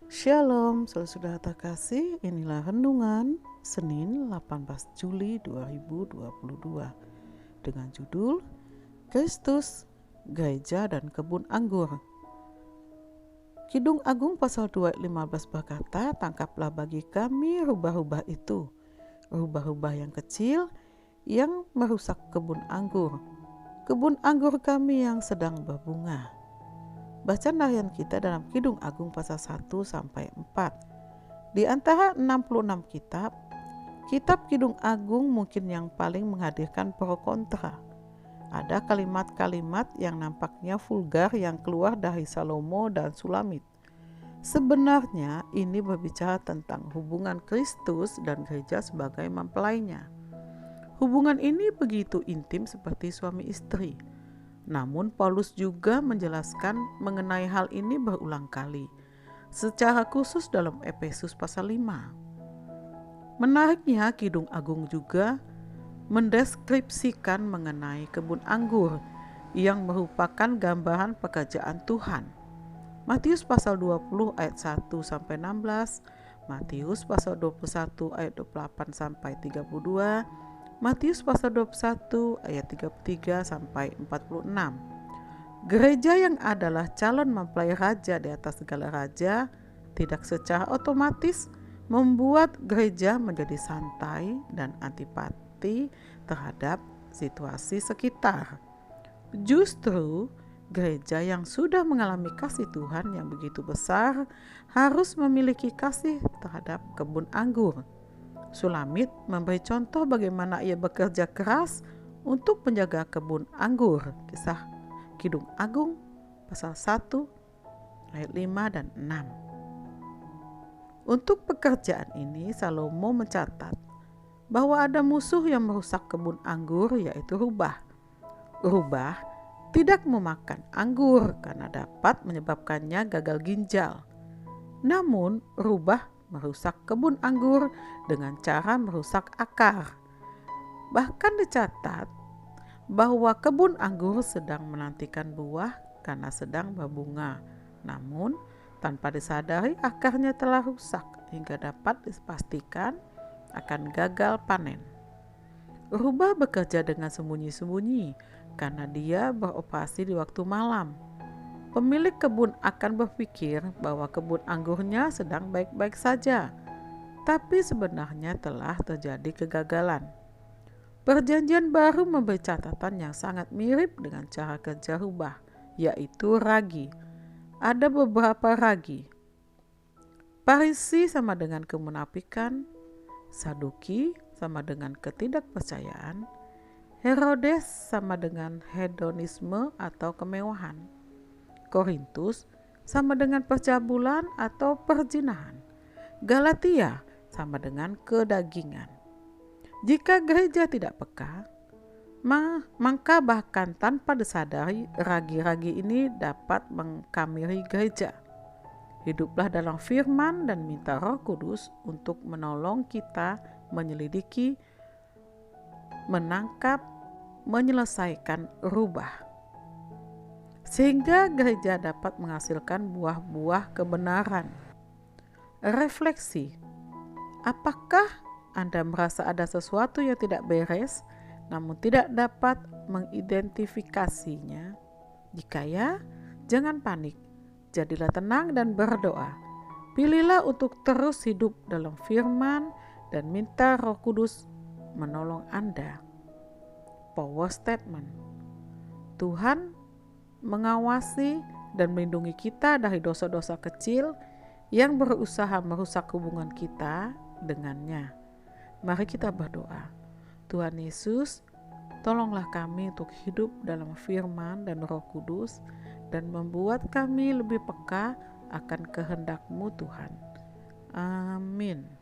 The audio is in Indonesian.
Shalom, saudara terkasih, inilah renungan Senin 18 Juli 2022 dengan judul Kristus, Gereja dan Kebun Anggur. Kidung Agung pasal 2 ayat 15 berkata, "Tangkaplah bagi kami rubah-rubah itu, rubah-rubah yang kecil yang merusak kebun anggur kami yang sedang berbunga." Bacaan harian kita dalam Kidung Agung pasal 1 sampai 4. Di antara 66 kitab Kidung Agung mungkin yang paling menghadirkan pro kontra. Ada kalimat-kalimat yang nampaknya vulgar yang keluar dari Salomo dan Sulamit. Sebenarnya ini berbicara tentang hubungan Kristus dan gereja sebagai mempelainya. Hubungan ini begitu intim seperti suami istri. Namun Paulus juga menjelaskan mengenai hal ini berulang kali, secara khusus dalam Efesus pasal 5. Menariknya, Kidung Agung juga mendeskripsikan mengenai kebun anggur yang merupakan gambaran pekerjaan Tuhan. Matius pasal 20 ayat 1 sampai 16, Matius pasal 21 ayat 28 sampai 32, Matius pasal 21 ayat 33 sampai 46. Gereja yang adalah calon mempelai raja di atas segala raja tidak secara otomatis membuat gereja menjadi santai dan antipati terhadap situasi sekitar. Justru gereja yang sudah mengalami kasih Tuhan yang begitu besar harus memiliki kasih terhadap kebun anggur. Sulamit memberi contoh bagaimana ia bekerja keras untuk menjaga kebun anggur. Kisah Kidung Agung pasal 1 ayat 5 dan 6. Untuk pekerjaan ini Salomo mencatat bahwa ada musuh yang merusak kebun anggur, yaitu rubah. Rubah tidak memakan anggur karena dapat menyebabkannya gagal ginjal. Namun rubah merusak kebun anggur dengan cara merusak akar. Bahkan dicatat bahwa kebun anggur sedang menantikan buah karena sedang berbunga. Namun tanpa disadari akarnya telah rusak hingga dapat dipastikan akan gagal panen. Rubah bekerja dengan sembunyi-sembunyi karena dia beroperasi di waktu malam. Pemilik kebun akan berpikir bahwa kebun anggurnya sedang baik-baik saja, tapi sebenarnya telah terjadi kegagalan. Perjanjian Baru memberi catatan yang sangat mirip dengan cara kerja rubah, yaitu ragi. Ada beberapa ragi. Parisi sama dengan kemunafikan, Saduki sama dengan ketidakpercayaan, Herodes sama dengan hedonisme atau kemewahan, Korintus sama dengan percabulan atau perzinahan. Galatia sama dengan kedagingan. Jika gereja tidak peka, maka bahkan tanpa disadari ragi-ragi ini dapat mengkamiri gereja. Hiduplah dalam firman dan minta Roh Kudus untuk menolong kita menyelidiki, menangkap, menyelesaikan rubah, sehingga gereja dapat menghasilkan buah-buah kebenaran. Refleksi, apakah Anda merasa ada sesuatu yang tidak beres namun tidak dapat mengidentifikasinya? Jika ya, jangan panik, jadilah tenang dan berdoa. Pilihlah untuk terus hidup dalam firman dan minta Roh Kudus menolong Anda. Power statement, Tuhan mengawasi dan melindungi kita dari dosa-dosa kecil yang berusaha merusak hubungan kita dengannya. Mari kita berdoa. Tuhan Yesus, tolonglah kami untuk hidup dalam firman dan Roh Kudus dan membuat kami lebih peka akan kehendak-Mu Tuhan. Amin.